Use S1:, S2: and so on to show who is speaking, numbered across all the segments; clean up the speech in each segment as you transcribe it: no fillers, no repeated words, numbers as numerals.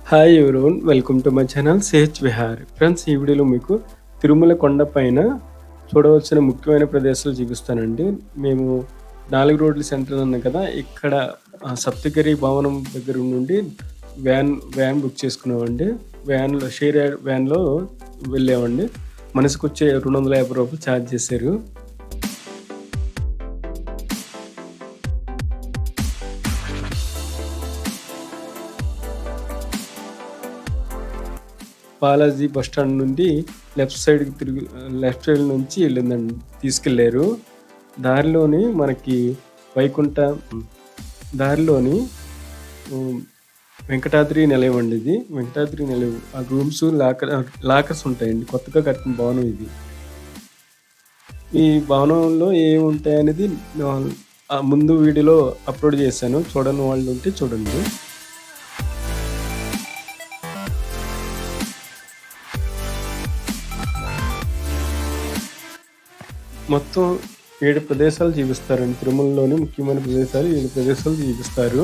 S1: Hi everyone, welcome to my channel CH Vihar. Friends, ఈ వీడియోలో మీకు తిరుమల కొండ పైన చూడవలసిన ముఖ్యమైన ప్రదేశాలు చూపిస్తానండి. మేము 4 రోడ్ల సెంటర్ అన్నాం కదా, ఇక్కడ సప్తగిరి భవనం దగ్గర నుండి వ్యాన్ బుక్ చేసుకున్నామండి. షేర్ వ్యాన్లో వెళ్ళామండి. మనిషికి వచ్చే 250 రూపాయలు ఛార్జ్ చేశారు. బాలాజీ బస్ స్టాండ్ నుండి లెఫ్ట్ సైడ్ నుంచి వెళ్ళిందండి, తీసుకెళ్ళారు. దారిలోని మనకి వైకుంఠ దారిలోని వెంకటాద్రి నిలయం అండి. ఇది వెంకటాద్రి నిలయం. ఆ రూమ్స్ లాకర్స్ ఉంటాయండి. కొత్తగా కట్టిన భవనం ఇది. ఈ భవనంలో ఏముంటాయి అనేది ముందు వీడియోలో అప్లోడ్ చేశాను. చూడని వాళ్ళు ఉంటే చూడండి. మొత్తం 7 ప్రదేశాలు చూపిస్తారండి. తిరుమలలోని ముఖ్యమైన ప్రదేశాలు 7 ప్రదేశాలు చూపిస్తారు.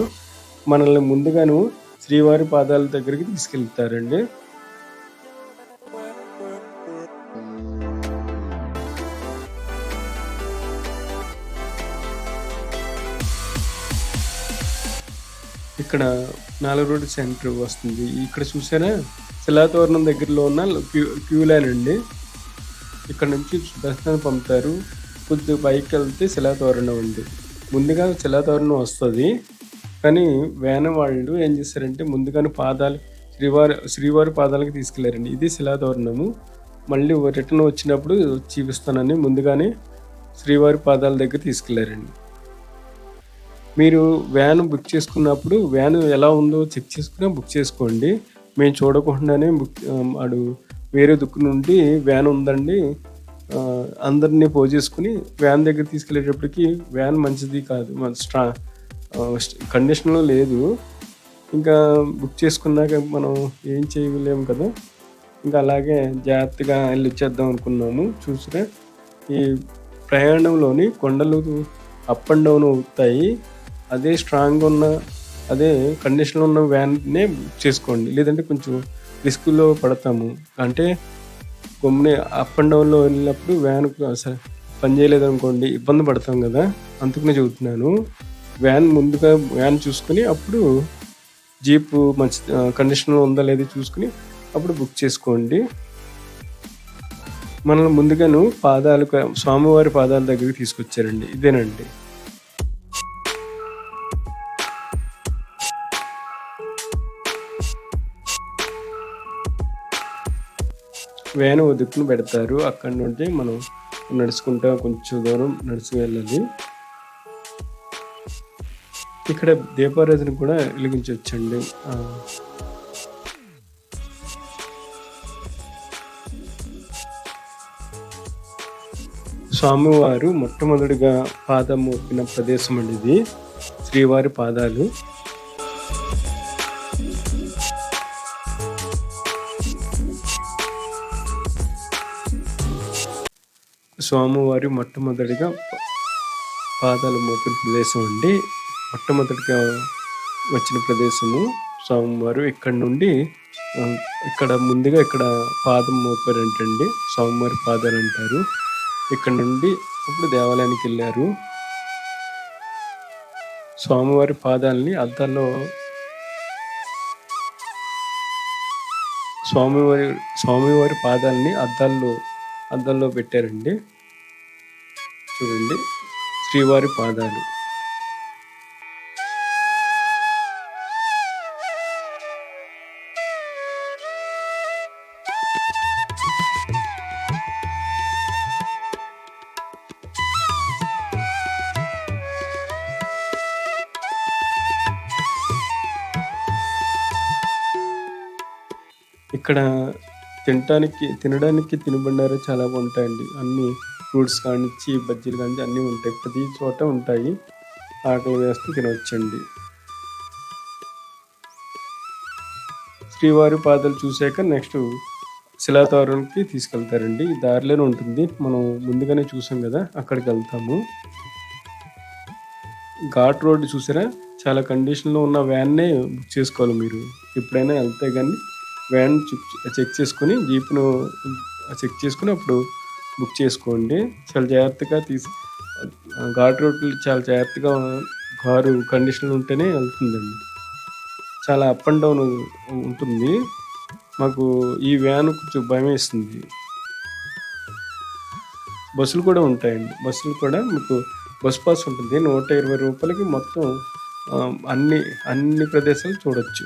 S1: మనల్ని ముందుగాను శ్రీవారి పాదాల దగ్గరికి తీసుకెళ్తారండి. ఇక్కడ 4 రోడ్డు సెంటర్ వస్తుంది. ఇక్కడ చూసారా, శిలాతోరణం దగ్గరలో ఉన్న క్యూ లైన్ అండి. ఇక్కడ నుంచి దర్శనాన్ని పంపుతారు. కొద్దిగా పైకి వెళ్తే శిలాతోరణం ఉంది. ముందుగా శిలాతోరణం వస్తుంది, కానీ వ్యాన్ వాళ్ళు ఏం చేశారంటే ముందుగానే శ్రీవారి పాదాలకి తీసుకెళ్లారండి. ఇది శిలాతోరణము. మళ్ళీ రిటర్న్ వచ్చినప్పుడు చూపిస్తానని ముందుగానే శ్రీవారి పాదాల దగ్గర తీసుకెళ్లారండి. మీరు వ్యాన్ బుక్ చేసుకున్నప్పుడు వ్యాన్ ఎలా ఉందో చెక్ చేసుకుని బుక్ చేసుకోండి. మేము చూడకుండానే వేరే దిక్కు నుండి వ్యాన్ ఉందండి, అందరినీ పోజేసుకుని వ్యాన్ దగ్గర తీసుకెళ్ళేటప్పటికి వ్యాన్ మంచిది కాదు, కండిషన్లో లేదు. ఇంకా బుక్ చేసుకున్నాక మనం ఏం చేయలేము కదా, ఇంకా అలాగే జాగ్రత్తగా వెళ్ళి వచ్చేద్దాం అనుకున్నాము. చూసినా ఈ ప్రయాణంలోని కొండలు అప్ అండ్ డౌన్ అవుతాయి. అదే స్ట్రాంగ్గా ఉన్న అదే కండిషన్లో ఉన్న వ్యాన్నే బుక్ చేసుకోండి, లేదంటే కొంచెం రిస్క్లో పడతాము. అంటే గమ్మునే అప్ అండ్ డౌన్లో వెళ్ళినప్పుడు వ్యాన్ అసలు పని చేయలేదు అనుకోండి, ఇబ్బంది పడతాం కదా. అందుకనే చెబుతున్నాను, ముందుగా వ్యాన్ చూసుకుని అప్పుడు జీప్ మంచి కండిషన్లో ఉందా లేదా చూసుకుని అప్పుడు బుక్ చేసుకోండి. మనల్ని ముందుగాను స్వామివారి పాదాల దగ్గరికి తీసుకొచ్చారండి. ఇదేనండి. వ్యాన్ దిక్కును పెడతారు. అక్కడి నుండి మనం నడుచుకుంటా కొంచెం దూరం నడిచి వెళ్ళాలి. ఇక్కడ దీపారాధన కూడా వెలిగించవచ్చండి. స్వామివారు మొట్టమొదటిగా పాదం మోపిన ప్రదేశం అండి ఇది, శ్రీవారి పాదాలు. స్వామివారి మొట్టమొదటిగా పాదాలు మోపిన ప్రదేశం అండి. మొట్టమొదటిగా వచ్చిన ప్రదేశము స్వామివారు. ఇక్కడ నుండి ముందుగా ఇక్కడ పాదం మోపారంటండి, స్వామివారి పాదాలు అంటారు. ఇక్కడ నుండి ఇప్పుడు దేవాలయానికి వెళ్ళారు. స్వామివారి పాదాలని స్వామివారి పాదాలని అద్దాల్లో పెట్టారండి. చూడండి, శ్రీవారి పాదాలు. ఇక్కడ తినడానికి తినుబండారు చాలా ఉంటాయండి. అన్ని ఫ్రూట్స్ కానిచ్చి బజ్జీలు కానీ అన్నీ ఉంటాయి. ప్రతి చోట ఉంటాయి. ఆకలి వేస్తే తినవచ్చండి. శ్రీవారి పాదాలు చూశాక నెక్స్ట్ శిలాతోరణంకి తీసుకెళ్తారండి. దారిలోనే ఉంటుంది, మనం ముందుగానే చూసాం కదా, అక్కడికి వెళ్తాము. ఘాట్ రోడ్డు చూసారా, చాలా కండిషన్లో ఉన్న వ్యాన్నే బుక్ చేసుకోవాలి మీరు. ఎప్పుడైనా వెళ్తే కానీ వ్యాన్ చెక్ చేసుకొని జీప్‌ను చెక్ చేసుకొని అప్పుడు బుక్ చేసుకోండి. చాలా జాగ్రత్తగా ఘాట్ రోడ్లు చాలా జాగ్రత్తగా కారు కండిషన్‌లో ఉంటేనే వెళ్తుందండి. చాలా అప్ అండ్ డౌన్ ఉంటుంది. మాకు ఈ వ్యాన్ కొంచెం భయమేస్తుంది. బస్సులు కూడా ఉంటాయండి. బస్సులు కూడా మీకు బస్ పాస్ ఉంటుంది. రూ. 120కి మొత్తం అన్ని ప్రదేశాలు చూడొచ్చు.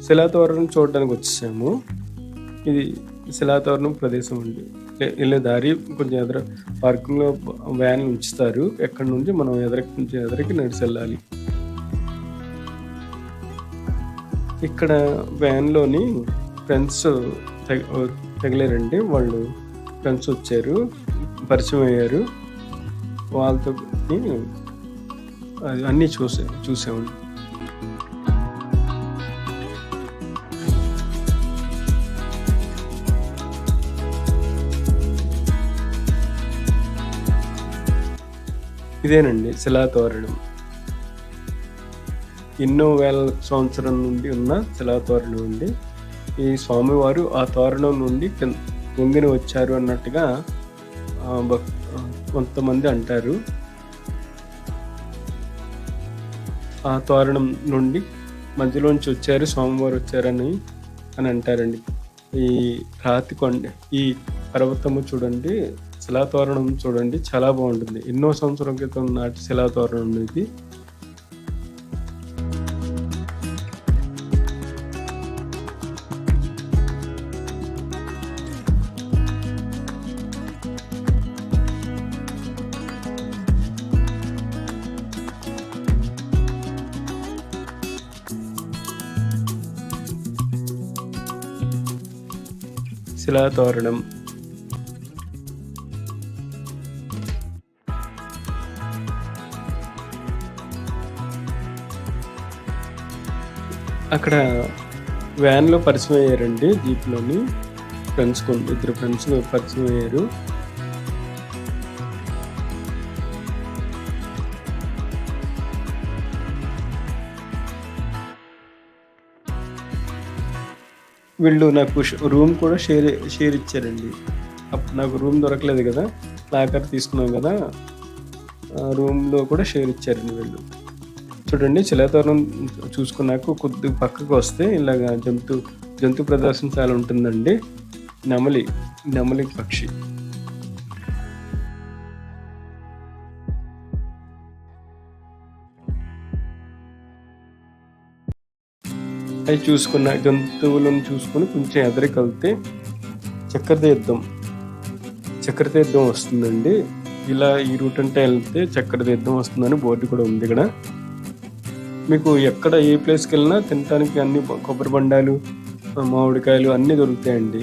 S1: శిలాతోరణం చూడడానికి వచ్చేసాము. ఇది శిలాతోరణం ప్రదేశం అండి. వెళ్ళే దారి కొంచెం పార్కింగ్‌లో వ్యాన్ ఉంచుతారు. ఎక్కడి నుంచి మనం ఎదరికి నడిచి వెళ్ళాలి. ఇక్కడ వ్యాన్‌లోని ఫ్రెండ్స్ తగిలారండి. వాళ్ళు ఫ్రెండ్స్ వచ్చారు, పరిచయం అయ్యారు. వాళ్ళతో అన్నీ చూసామండి. ఇదేనండి శిలాతోరణం. ఎన్నో వేల సంవత్సరం నుండి ఉన్న శిలాతోరణం అండి. ఈ స్వామివారు ఆ తోరణం నుండి వంగిని వచ్చారు అన్నట్టుగా కొంతమంది అంటారు. ఆ తోరణం నుండి మధ్యలోంచి వచ్చారు స్వామివారు వచ్చారని అంటారండి. ఈ ఈ పర్వతము చూడండి, శిలాతోరణం చూడండి, చాలా బాగుంటుంది. ఎన్నో సంవత్సరం క్రితం నాటి శిలాతోరణం ఇది. శిలాతోరణం అక్కడ వ్యాన్‌లో పరిచయం అయ్యారండి. జీప్‌లోని ఇద్దరు ఫ్రెండ్స్ పరిచయం అయ్యారు. వీళ్ళు నాకు రూమ్ కూడా షేర్ ఇచ్చారండి. అప్పుడు నాకు రూమ్ దొరకలేదు కదా, లాకర్ తీసుకున్నాం కదా, రూమ్‌లో కూడా షేర్ ఇచ్చారండి వీళ్ళు. చూడండి శిలాతోరణం చూసుకున్నాక కొద్దిగా పక్కకు వస్తే ఇలాగ జంతు ప్రదర్శనశాల ఉంటుందండి. నెమలి పక్షి. అవి జంతువులను చూసుకొని కొంచెం ఎదరికి చక్కెర తీర్థం వస్తుందండి. ఇలా ఈ రూట్ అంటే వెళ్తే చక్కెర తీర్థం వస్తుందని బోర్డు కూడా ఉంది ఇక్కడ. మీకు ఎక్కడ ఏ ప్లేస్కి వెళ్ళినా తినడానికి అన్ని కొబ్బరి బొండాలు, మామిడికాయలు అన్నీ దొరుకుతాయండి.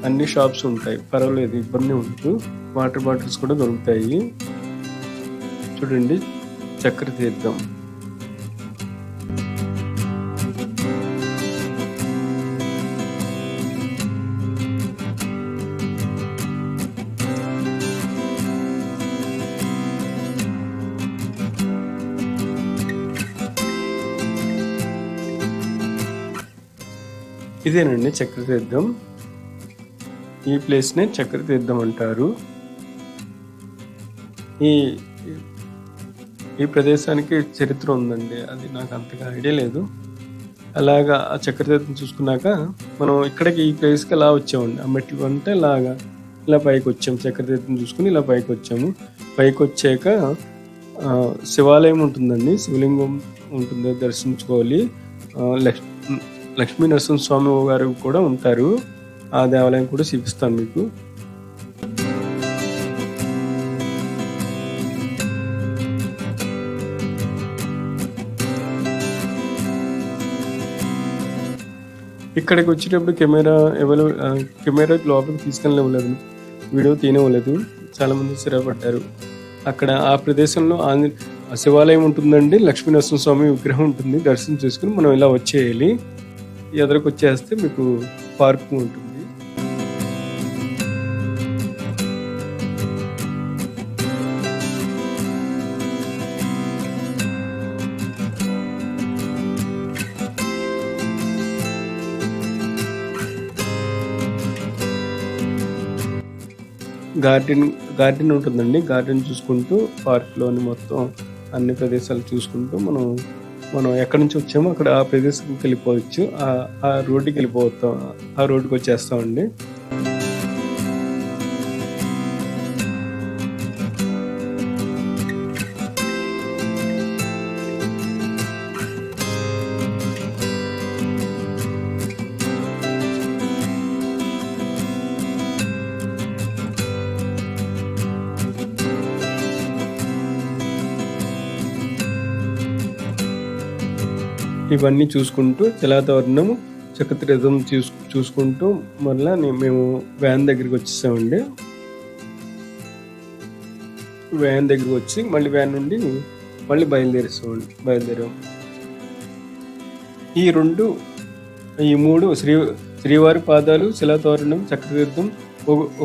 S1: అన్ని షాప్స్ ఉంటాయి, పర్వాలేదు, ఇబ్బంది ఉండదు. వాటర్ బాటిల్స్ కూడా దొరుకుతాయి. చూడండి చక్కెర తీర్థం. ఇదేనండి చక్కెర తీర్థం. ఈ ప్లేస్నే చక్కెర తీర్థం అంటారు. ఈ ప్రదేశానికి చరిత్ర ఉందండి, అది నాకు అంతగా ఐడియా లేదు. అలాగా ఆ చక్కెర తీర్థం చూసుకున్నాక మనం ఇక్కడికి ఈ ప్లేస్కి అలా వచ్చామండి. ఆ మెట్లు అంటే ఇలా పైకి వచ్చాము. చక్కెర తీర్థం చూసుకుని ఇలా పైకి వచ్చాము. పైకి వచ్చాక శివాలయం ఉంటుందండి, శివలింగం ఉంటుంది, దర్శించుకోవాలి. లక్ష్మీ నరసింహస్వామి గారు కూడా ఉంటారు. ఆ దేవాలయం కూడా చూపిస్తాను మీకు. ఇక్కడికి వచ్చేటప్పుడు కెమెరా లోపలికి తీసుకెళ్ళనివ్వలేదు, వీడియో తీయనివ్వలేదు. చాలామంది స్థిరపడ్డారు. అక్కడ ఆ ప్రదేశంలో శివాలయం ఉంటుందండి, లక్ష్మీ నరసింహస్వామి విగ్రహం ఉంటుంది. దర్శనం చేసుకుని మనం ఇలా వచ్చేయాలి. ఎదురుకు వచ్చేస్తే మీకు పార్క్ ఉంటుంది. గార్డెన్ గార్డెన్ ఉంటుందండి. గార్డెన్ చూసుకుంటూ పార్క్‌లోని మొత్తం అన్ని ప్రదేశాలు చూసుకుంటూ మనం ఎక్కడి నుంచి వచ్చామో అక్కడ ఆ ప్రదేశంకెళ్ళిపోవచ్చు. ఆ రోడ్డుకెళ్ళిపోతాం. ఆ రోడ్డుకొచ్చేస్తామండి. ఇవన్నీ చూసుకుంటూ జలతోరణం, చక్రతీర్థం చూసుకుంటూ మరలా మేము వ్యాన్ దగ్గరికొచ్చేసామండి. వ్యాన్ దగ్గరికొచ్చి మళ్ళీ వ్యాన్ నుండి మళ్ళీ బయలుదేరాం. ఈ 3 శ్రీవారి పాదాలు, శిలాతోరణం, చక్రతీర్థం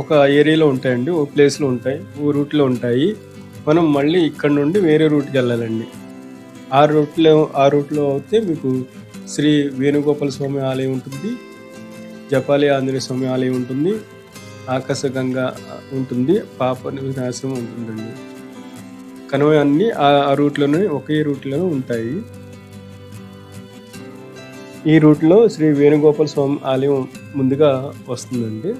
S1: ఒక ఏరియాలో ఉంటాయండి. ఒక ప్లేస్‌లో ఉంటాయి. ఓ రూట్‌లో ఉంటాయి. మనం మళ్ళీ ఇక్కడ నుండి వేరే రూట్‌కెళ్ళాలండి. ఆ రూట్‌లో అయితే మీకు శ్రీ వేణుగోపాల స్వామి ఆలయం ఉంటుంది. జపాలి ఆంజనేయ స్వామి ఆలయం ఉంటుంది. ఆకాశగంగా ఉంటుంది. పాప వినాశనం ఉంటుందండి. కనుమ అన్నీ ఒకే రూట్‌లోనే ఉంటాయి. ఈ రూట్‌లో శ్రీ వేణుగోపాల స్వామి ఆలయం ముందుగా వస్తుందండి.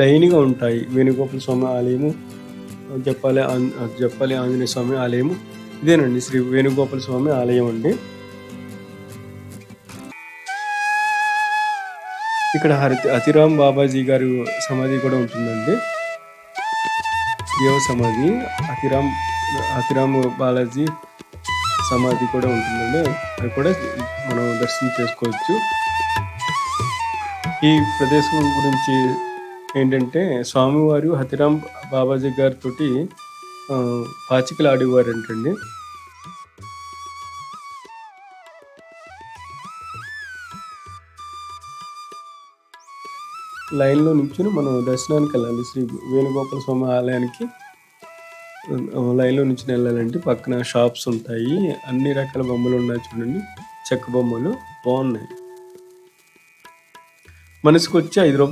S1: లైన్‌గా ఉంటాయి. వేణుగోపాల స్వామి ఆలయము, జప్పాలి ఆంజనేయ స్వామి ఆలయము ఇదేనండి శ్రీ వేణుగోపాల స్వామి ఆలయం అండి. ఇక్కడ అతిరామ్ బాబాజీ గారి సమాధి కూడా ఉంటుందండి. దేవ సమాధి అతిరామ్ బాలాజీ సమాధి కూడా ఉంటుందండి. అది కూడా మనం దర్శనం చేసుకోవచ్చు. ఈ ప్రదేశం గురించి ఏంటంటే స్వామివారు హతిరామ్ బాబాజీ గారితోటి పాచికలు ఆడేవారంటండి. లైన్‌లో నించొని మనం దర్శనానికి వెళ్ళాలి. శ్రీ వేణుగోపాల స్వామి ఆలయానికి లైన్‌లో నించొని వెళ్ళాలండి. పక్కన షాప్స్ ఉంటాయి. అన్ని రకాల బొమ్మలు ఉన్నాయి చూడండి. చెక్క బొమ్మలు బాగున్నాయి. మనిషికి వచ్చి ₹5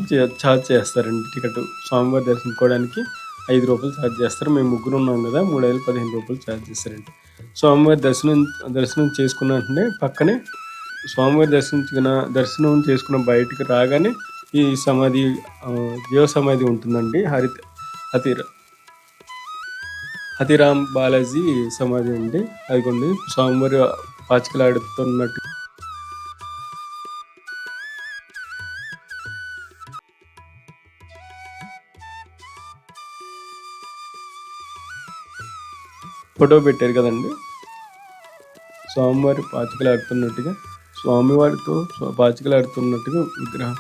S1: ఛార్జ్ చేస్తారండి టికెట్. స్వామివారి దర్శించుకోవడానికి ₹5 ఛార్జ్ చేస్తారు. మేము ముగ్గురు ఉన్నాం కదా, ₹3,015 ఛార్జ్ చేస్తారండి. స్వామివారి దర్శనం చేసుకున్న వెంటనే పక్కనే స్వామివారి దర్శనం చేసుకున్న బయటికి రాగానే ఈ దేవ సమాధి ఉంటుందండి. హతిరామ్ బాలాజీ సమాధి అండి. అదిగోండి స్వామివారి పాచికలు ఆడుతున్నట్టు ఫోటో పెట్టారు కదండి. స్వామివారి పాచికలు ఆడుతున్నట్టుగా స్వామివారితో పాచికలు ఆడుతున్నట్టుగా విగ్రహం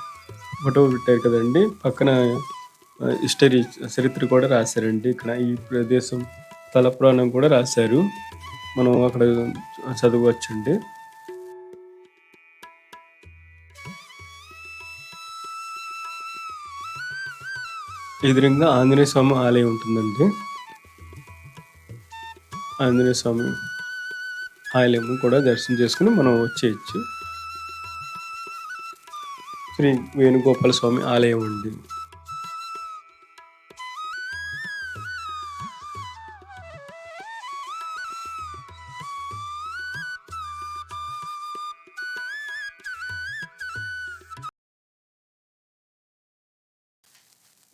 S1: ఫోటో పెట్టారు కదండి. పక్కన చరిత్ర కూడా రాశారండి. ఇక్కడ ఈ ప్రదేశం స్థల పురాణం కూడా రాశారు. మనం అక్కడ చదవచ్చండి. ఎదురుగా ఆంజనేయ స్వామి ఆలయం ఉంటుందండి. ఆంజనేయ స్వామి ఆలయం కూడా దర్శనం చేసుకుని మనం వచ్చేయచ్చు. శ్రీ వేణుగోపాల స్వామి ఆలయం అండి.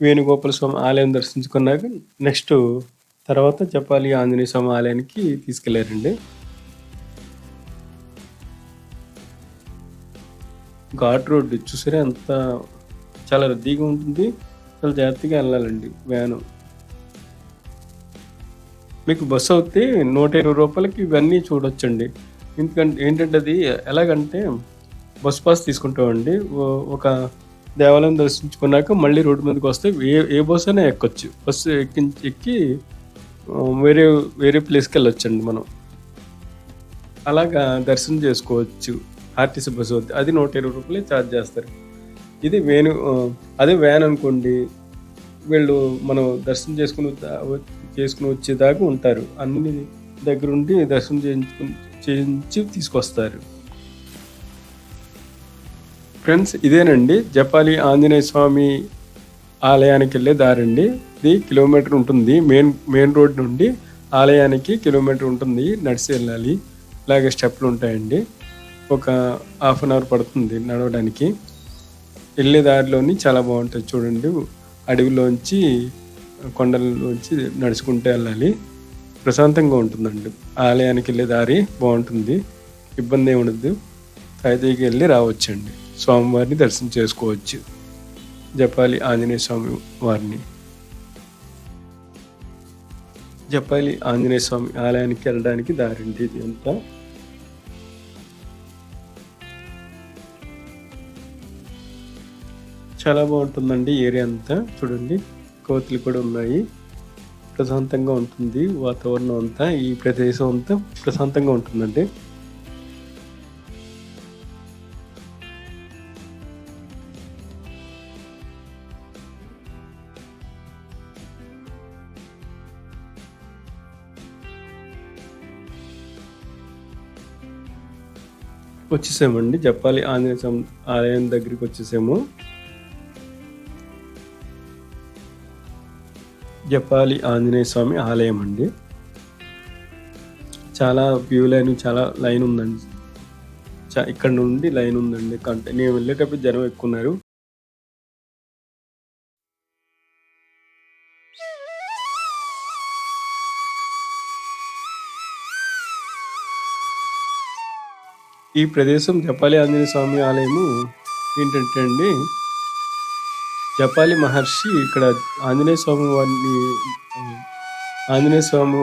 S1: వేణుగోపాల స్వామి ఆలయం దర్శించుకున్నాక నెక్స్ట్ తర్వాత జపాలి ఆంజనేయ స్వామి ఆలయానికి తీసుకెళ్లారండి. ఘాట్ రోడ్డు చూసారా ఎంత చాలా రద్దీగా ఉంటుంది. చాలా జాగ్రత్తగా వెళ్ళాలండి వ్యాను. మీకు బస్సు అయితే ₹120 ఇవన్నీ చూడొచ్చండి. ఏంటంటే అది ఎలాగంటే బస్ పాస్ తీసుకుంటామండి. ఒక దేవాలయం దర్శించుకున్నాక మళ్ళీ రోడ్డు మీదకి వస్తే ఏ బస్సు అయినా ఎక్కొచ్చు. బస్సు ఎక్కి వేరే ప్లేస్కి వెళ్ళొచ్చండి మనం. అలాగా దర్శనం చేసుకోవచ్చు. ఆర్టీసీ బస్సు వద్ద అది ₹120 ఛార్జ్ చేస్తారు. ఇది అదే వ్యాన్ అనుకోండి, వీళ్ళు మనం దర్శనం చేసుకుని వచ్చేదాకా ఉంటారు. అన్ని దగ్గరుండి దర్శనం చేయించి తీసుకొస్తారు. ఫ్రెండ్స్ ఇదేనండి జపాలి ఆంజనేయ స్వామి ఆలయానికి వెళ్ళే దారండి. ఇది కిలోమీటర్ ఉంటుంది. మెయిన్ రోడ్ నుండి ఆలయానికి కిలోమీటర్ ఉంటుంది, నడిచి వెళ్ళాలి. ఇలాగే స్టెప్లు ఉంటాయండి. ఒక హాఫ్ అన్ అవర్ పడుతుంది నడవడానికి. వెళ్ళే దారిలోని చాలా బాగుంటుంది చూడండి. అడవిలోంచి కొండలలోంచి నడుచుకుంటూ వెళ్ళాలి. ప్రశాంతంగా ఉంటుందండి. ఆలయానికి వెళ్ళే దారి బాగుంటుంది, ఇబ్బంది ఏమి ఉండదు. తాయితీకి వెళ్ళి రావచ్చండి. స్వామివారిని దర్శనం చేసుకోవచ్చు, జపాలి ఆంజనేయ స్వామి వారిని. జపాలి ఆంజనేయ స్వామి ఆలయానికి వెళ్ళడానికి దారండి ఇది అంతా. చాలా బాగుంటుందండి ఏరియా అంతా. చూడండి కోతులు కూడా ఉన్నాయి. ప్రశాంతంగా ఉంటుంది వాతావరణం అంతా. ఈ ప్రదేశం అంతా ప్రశాంతంగా ఉంటుందండి. వచ్చేసామండి, జపాలి ఆంజనేయ స్వామి ఆలయం దగ్గరికి వచ్చేసాము. జపాలి ఆంజనేయ స్వామి ఆలయం అండి. చాలా క్యూ లైన్, చాలా లైన్ ఉందండి. ఇక్కడ నుండి లైన్ ఉందండి. నేను వెళ్ళేటప్పుడు జనం ఎక్కువ ఉన్నారు. ఈ ప్రదేశం జపాలి ఆంజనేయ స్వామి ఆలయము ఏంటంటే అండి, జపాలి మహర్షి ఇక్కడ ఆంజనేయ స్వామి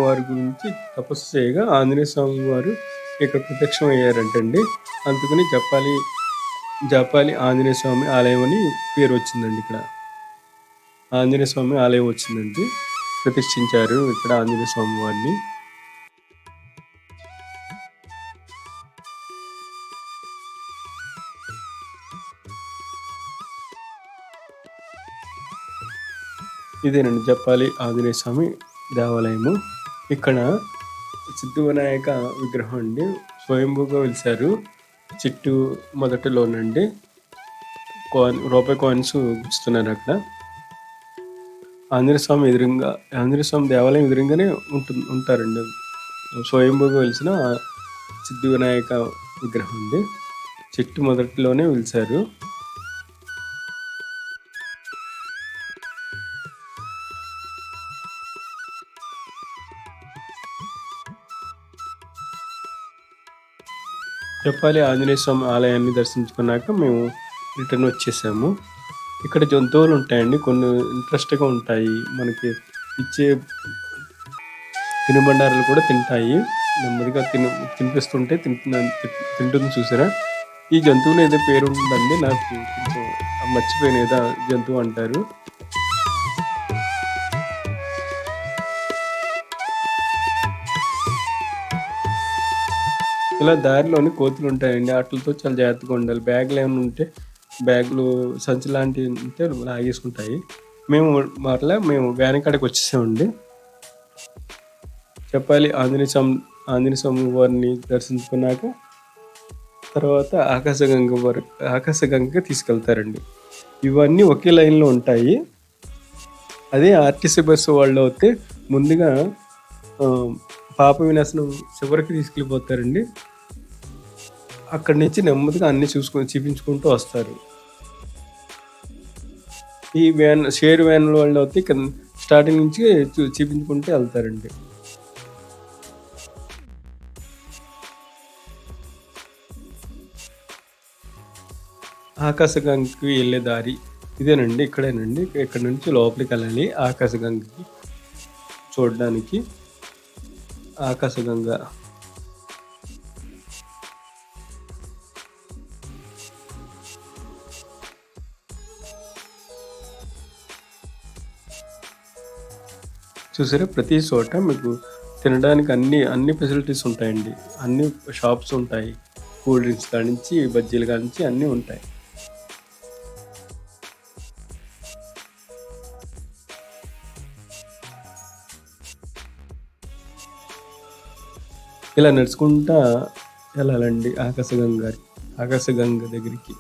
S1: వారి గురించి తపస్సు చేయగా ఆంజనేయ స్వామి వారు ఇక్కడ ప్రత్యక్షం అయ్యారంటండి. అందుకని జపాలి ఆంజనేయ స్వామి ఆలయం అని పేరు వచ్చిందండి. ఇక్కడ ఆంజనేయ స్వామి ఆలయం వచ్చిందండి, ప్రతిష్ఠించారు ఇక్కడ ఆంజనేయ స్వామి వారిని. ఇదేనండి జపాలి ఆంజనేయ స్వామి దేవాలయము. ఇక్కడ సిద్ధి వినాయక విగ్రహం అండి, స్వయంభూగా వెలిసారు. చెట్టు మొదటిలోనండి రూపాయి కాయిన్స్ గుచ్చుతున్నారు అక్కడ. ఆంజనేయ స్వామి దేవాలయం ఎదురుగానే ఉంటారండి. స్వయంభూగా వెలిసిన సిద్ధి వినాయక విగ్రహం అండి, చెట్టు మొదటిలోనే వెలిసారు. జపాలి ఆంజనేయ స్వామి ఆలయాన్ని దర్శించుకున్నాక మేము రిటర్న్ వచ్చేసాము. ఇక్కడ జంతువులు ఉంటాయండి, కొన్ని ఇంట్రెస్ట్గా ఉంటాయి. మనకి ఇచ్చే తినుబండారాలు కూడా తింటాయి. నెమ్మదిగా తినిపిస్తుంటే తింటుంది చూసారా. ఈ జంతువులు ఏదో పేరు ఉందండి, నాకు కొంచెం మర్చిపోయిన ఏదో జంతువు అంటారు. ఇలా దారిలోని కోతులు ఉంటాయండి, వాటితో చాలా జాగ్రత్తగా ఉండాలి. బ్యాగులు ఏమైనా ఉంటే, బ్యాగులు సంచి లాంటివి ఉంటే లాగేసుకుంటాయి. మేము వ్యాన్ కాడికి వచ్చేసామండి. జపాలి ఆంజనేయ స్వామి వారిని దర్శించుకున్నాక తర్వాత ఆకాశగంగకి తీసుకెళ్తారండి. ఇవన్నీ ఒకే లైన్లో ఉంటాయి. అదే ఆర్టీసీ బస్సు వాళ్ళు అయితే ముందుగా పాప వినాశనం చివరికి తీసుకెళ్ళిపోతారండి. అక్కడి నుంచి నెమ్మదిగా అన్ని చూపించుకుంటూ వస్తారు. ఈ షేర్ వ్యాన్ వాళ్ళు అయితే స్టార్టింగ్ నుంచి చూపించుకుంటూ వెళ్తారండి. ఆకాశగంగకి వెళ్ళే దారి ఇదేనండి, ఇక్కడేనండి. ఇక్కడ నుంచి లోపలికి వెళ్ళాలి ఆకాశగంగకి చూడడానికి. ఆకాశగంగ చూసారా, ప్రతి చోట మీకు తినడానికి అన్ని ఫెసిలిటీస్ ఉంటాయండి. అన్ని షాప్స్ ఉంటాయి, కూల్ డ్రింక్స్ కాడి నుంచి బజ్జీలు కాడి నుంచి అన్నీ ఉంటాయి. ఇలా నడుచుకుంటా వెళ్ళాలండి ఆకాశగంగ దగ్గరికి.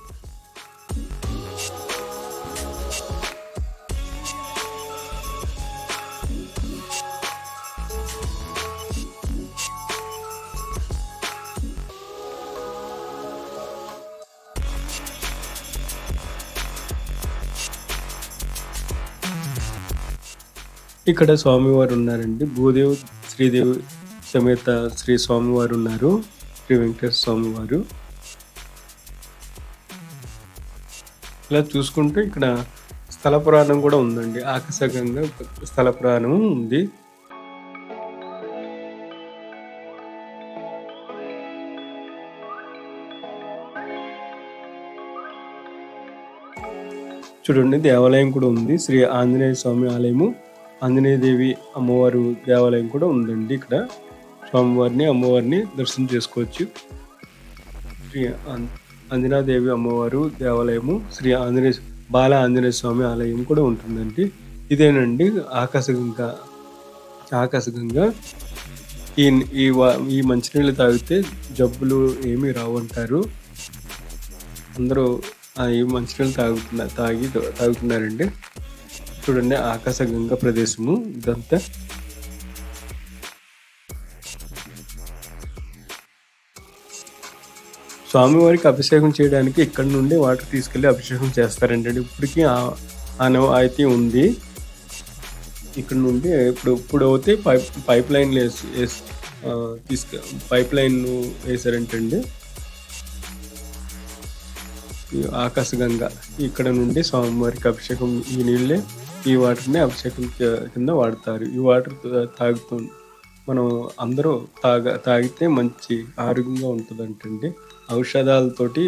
S1: ఇక్కడ స్వామివారు ఉన్నారండి. భూదేవి, శ్రీదేవి సమేత శ్రీ స్వామివారు ఉన్నారు. శ్రీ వెంకటేశ్వర స్వామివారు. ఇలా చూసుకుంటే ఇక్కడ స్థల పురాణం కూడా ఉందండి. ఆకర్షకంగా స్థల పురాణం ఉంది. చూడండి, దేవాలయం కూడా ఉంది. శ్రీ ఆంజనేయ స్వామి ఆలయము, ఆంజనేయ దేవి అమ్మవారు దేవాలయం కూడా ఉందండి. ఇక్కడ స్వామివారిని, అమ్మవారిని దర్శనం చేసుకోవచ్చు. శ్రీ ఆంజనాదేవి అమ్మవారు దేవాలయము, శ్రీ బాల ఆంజనేయ స్వామి ఆలయం కూడా ఉంటుందండి. ఇదేనండి ఆకర్షకంగా ఈ ఈ మంచినీళ్ళు తాగితే జబ్బులు ఏమీ రావంటారు. అందరూ ఈ మంచినీళ్ళు తాగుతున్నారండి. చూడండి, ఆకాశగంగా ప్రదేశము ఇదంతా. స్వామివారికి అభిషేకం చేయడానికి ఇక్కడ నుండి వాటర్ తీసుకెళ్లి అభిషేకం చేస్తారండి. ఇప్పటికీ ఆనవాయితీ ఉంది. ఇక్కడ నుండి ఇప్పుడు అయితే పైప్ లైన్ పైప్ లైన్ వేసారంటండి. ఆకాశగంగా ఇక్కడ నుండి స్వామివారికి అభిషేకం, ఈ నీళ్ళే, ఈ వాటర్ని అభిషేకం కింద వాడతారు. ఈ వాటర్ మనం అందరూ తాగితే మంచి ఆరోగ్యంగా ఉంటుందంటండి. ఔషధాలతోటి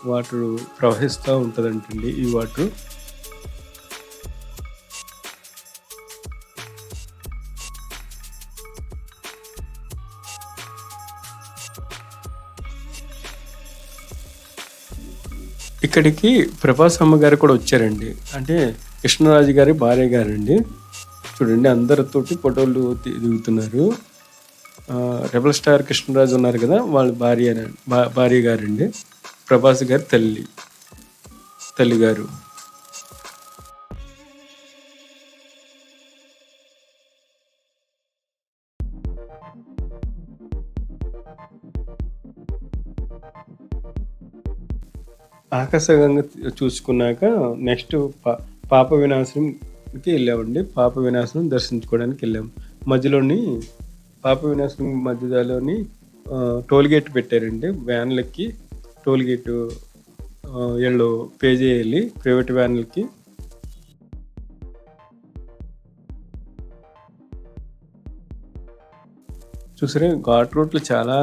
S1: వాటర్ ప్రవహిస్తూ ఉంటుందంటండి ఈ వాటర్. ఇక్కడికి ప్రభాసమ్మ గారు కూడా వచ్చారండి. అంటే కృష్ణరాజు గారి భార్య గారండి. చూడండి, అందరితోటి ఫోటోలు దిగుతున్నారు. రెబల్ స్టార్ కృష్ణరాజు ఉన్నారు కదా, వాళ్ళ భార్య గారండి. ప్రభాస్ గారి తల్లి గారు. ఆకాశగంగా చూసుకున్నాక నెక్స్ట్ పాప వినాశనంకి వెళ్ళామండి. పాప వినాశనం దర్శించుకోవడానికి వెళ్ళాము. మధ్యలోని పాప వినాశనం మధ్యలోని టోల్ గేట్ పెట్టారండి. వ్యాన్లకి టోల్ గేట్ వీళ్ళు పే చేయాలి, ప్రైవేట్ వ్యాన్లకి. చూసారా, ఘాట్ రోడ్లు చాలా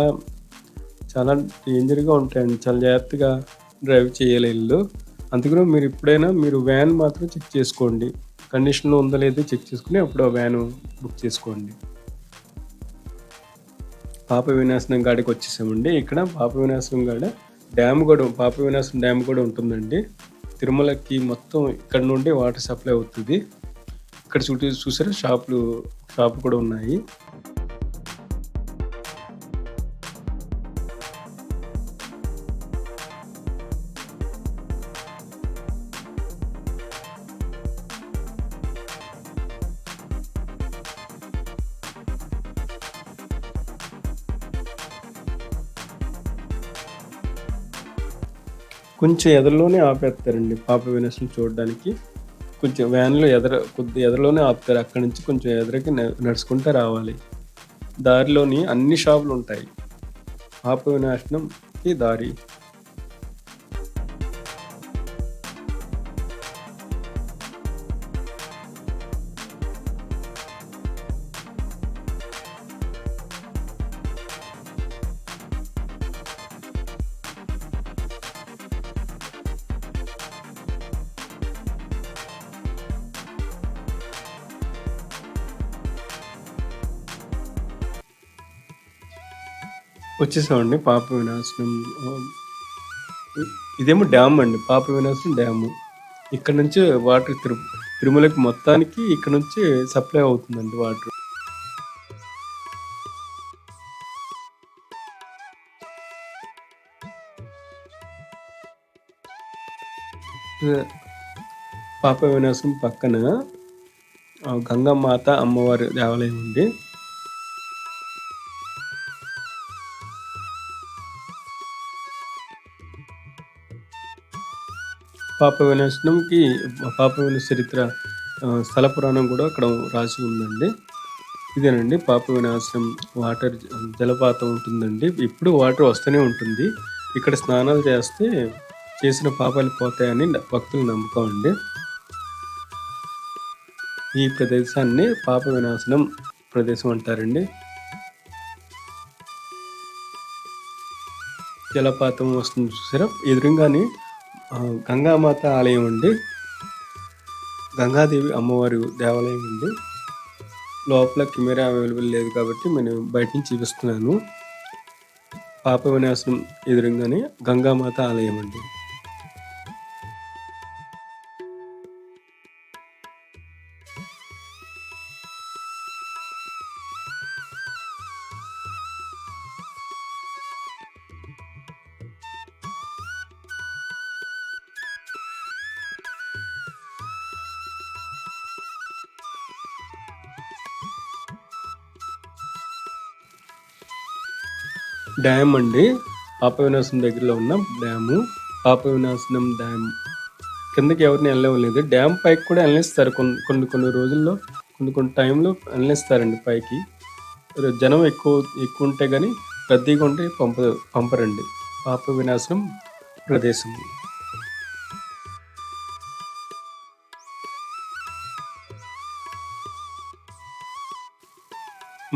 S1: చాలా డేంజర్గా ఉంటాయండి. చాలా జాగ్రత్తగా డ్రైవ్ చేయాలి ఇల్లు. అందుకని మీరు ఎప్పుడైనా వ్యాన్ మాత్రం చెక్ చేసుకోండి. కండిషన్లో ఉందో లేదో చెక్ చేసుకుని అప్పుడు ఆ వ్యాన్ బుక్ చేసుకోండి. పాప వినాశనం కాడికి వచ్చేసామండి. ఇక్కడ పాప వినాశనం కాడ పాప వినాశనం డ్యామ్ కూడా ఉంటుందండి. తిరుమలకి మొత్తం ఇక్కడ నుండి వాటర్ సప్లై అవుతుంది. ఇక్కడ చూసారా, షాపు కూడా ఉన్నాయి. కొంచెం ఎదరలోనే ఆపేస్తారండి పాప వినాశనం చూడడానికి. కొంచెం వ్యాన్లో కొద్ది ఎదరలోనే ఆపుతారు. అక్కడి నుంచి కొంచెం ఎదరకి నడుచుకుంటూ రావాలి. దారిలోని అన్ని షాపులు ఉంటాయి. పాప వినాశనంకి దారి. వచ్చేసామండి పాప వినాశనం. ఇదేమో డ్యామ్ అండి, పాప వినాశనం డ్యాము. ఇక్కడ నుంచి వాటర్ తిరుమలకి మొత్తానికి ఇక్కడ నుంచి సప్లై అవుతుందండి వాటర్. పాప వినాశనం పక్కన గంగమాత అమ్మవారి దేవాలయం ఉంది. పాప వినాశనం చరిత్ర స్థల పురాణం కూడా అక్కడ రాసి ఉందండి. ఇదేనండి పాప వినాశనం వాటర్ జలపాతం ఉంటుందండి. ఎప్పుడు వాటర్ వస్తూనే ఉంటుంది. ఇక్కడ స్నానాలు చేస్తే చేసిన పాపాలు పోతాయని భక్తుల నమ్మకం అండి. ఈ ప్రదేశాన్ని పాప వినాశనం ప్రదేశం అంటారండి. జలపాతం వస్తుంది చూసారా? ఎదురుగానే గంగామాత ఆలయం అండి. గంగాదేవి అమ్మవారి దేవాలయం ఉంది. లోపల కెమెరా అవైలబుల్ లేదు కాబట్టి నేను బయట నుంచి చూపిస్తున్నాను. పాప వినాశనం ఎదురుగానే గంగామాత ఆలయం అండి. డ్యామ్ అండి. పాప వినాశనం దగ్గరలో ఉన్న డ్యాము. పాప వినాశనం డ్యామ్ కిందకి ఎవరిని వెళ్ళలేదు. డ్యామ్ పైకి కూడా వెళ్ళనిస్తారు. కొన్ని రోజుల్లో కొన్ని టైంలో వెళ్ళనిస్తారండి పైకి. జనం ఎక్కువ ఉంటే కానీ రద్దీగా ఉంటే పంపరండి. పాప వినాశనం ప్రదేశం.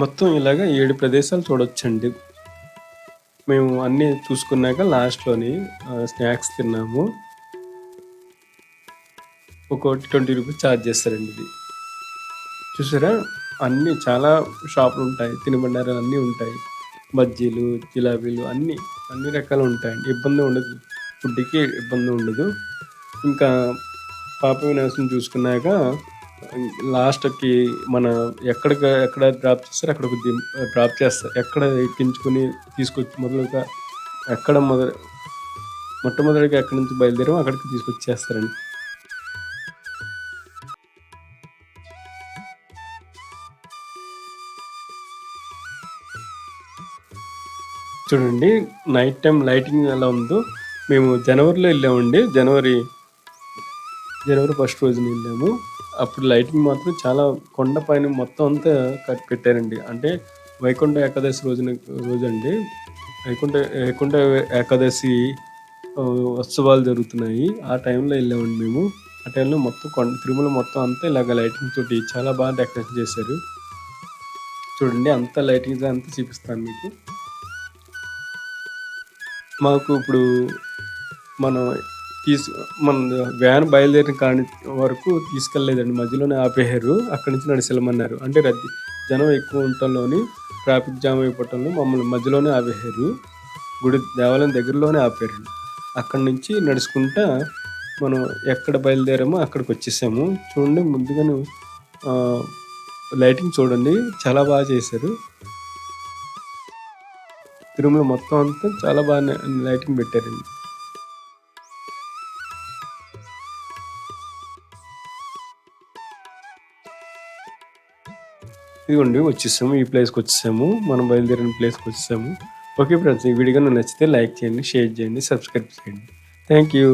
S1: మొత్తం ఇలాగా 7 ప్రదేశాలు చూడొచ్చండి. మేము అన్నీ చూసుకున్నాక లాస్ట్‌లోని స్నాక్స్ తిన్నాము. ఒక్కోటి 20 రూపీస్ ఛార్జ్ చేస్తారండి ఇది. చూసారా? అన్నీ చాలా షాపులుంటాయి. తినుబండారాలు అన్నీ ఉంటాయి. బజ్జీలు, జిలాబీలు అన్ని రకాలు ఉంటాయండి. ఇబ్బంది ఉండదు. ఫుడ్‌కి ఇబ్బంది ఉండదు. ఇంకా పాప వినాశనం చూసుకున్నాక లాస్ట్‌కి మన ఎక్కడ డ్రాప్ చేస్తారో అక్కడికి డ్రాప్ చేస్తారు. ఎక్కడ ఎక్కించుకొని తీసుకొచ్చి మొట్టమొదటిగా ఎక్కడి నుంచి బయలుదేరామో అక్కడికి తీసుకొచ్చేస్తారండి. చూడండి నైట్ టైం లైటింగ్ ఎలా ఉందో. మేము జనవరిలో వెళ్ళామండి. జనవరి 1 రోజున వెళ్ళాము. అప్పుడు లైటింగ్ మాత్రం చాలా కొండ పైన మొత్తం అంతా పెట్టారండి. అంటే వైకుంఠ ఏకాదశి రోజండి. వైకుంఠ ఏకాదశి ఉత్సవాలు జరుగుతున్నాయి. ఆ టైంలో వెళ్ళామండి మేము. ఆ టైంలో మొత్తం తిరుమల మొత్తం అంతా ఇలాగ లైటింగ్ తోటి చాలా బాగా డెకరేషన్ చేశారు. చూడండి అంతా లైటింగ్స్ అంతా చూపిస్తాను మీకు. మాకు ఇప్పుడు మనం మన వ్యాన్ బయలుదేరిన కాని వరకు తీసుకెళ్ళలేదండి. మధ్యలోనే ఆపేశారు. అక్కడి నుంచి నడిచెళ్ళమన్నారు. అంటే జనం ఎక్కువ ఉండటంలోని ట్రాఫిక్ జామ్ అయిపోవటంలో మమ్మల్ని మధ్యలోనే ఆపేశారు. దేవాలయం దగ్గరలోనే ఆపారండి. అక్కడి నుంచి నడుచుకుంటా మనం ఎక్కడ బయలుదేరామో అక్కడికి వచ్చేసాము. చూడండి ముందుగానే లైటింగ్ చూడండి చాలా బాగా చేశారు. తిరుమల మొత్తం అంతా చాలా బాగా లైటింగ్ పెట్టారండి. ఇదిగోండి వచ్చేసాము. ఈ ప్లేస్‌కి వచ్చేసాము. మనం బయలుదేరిన ప్లేస్‌కి వచ్చేసాము. ఓకే ఫ్రెండ్స్, ఈ వీడియో నచ్చితే లైక్ చేయండి, షేర్ చేయండి, సబ్స్క్రైబ్ చేయండి. Thank you.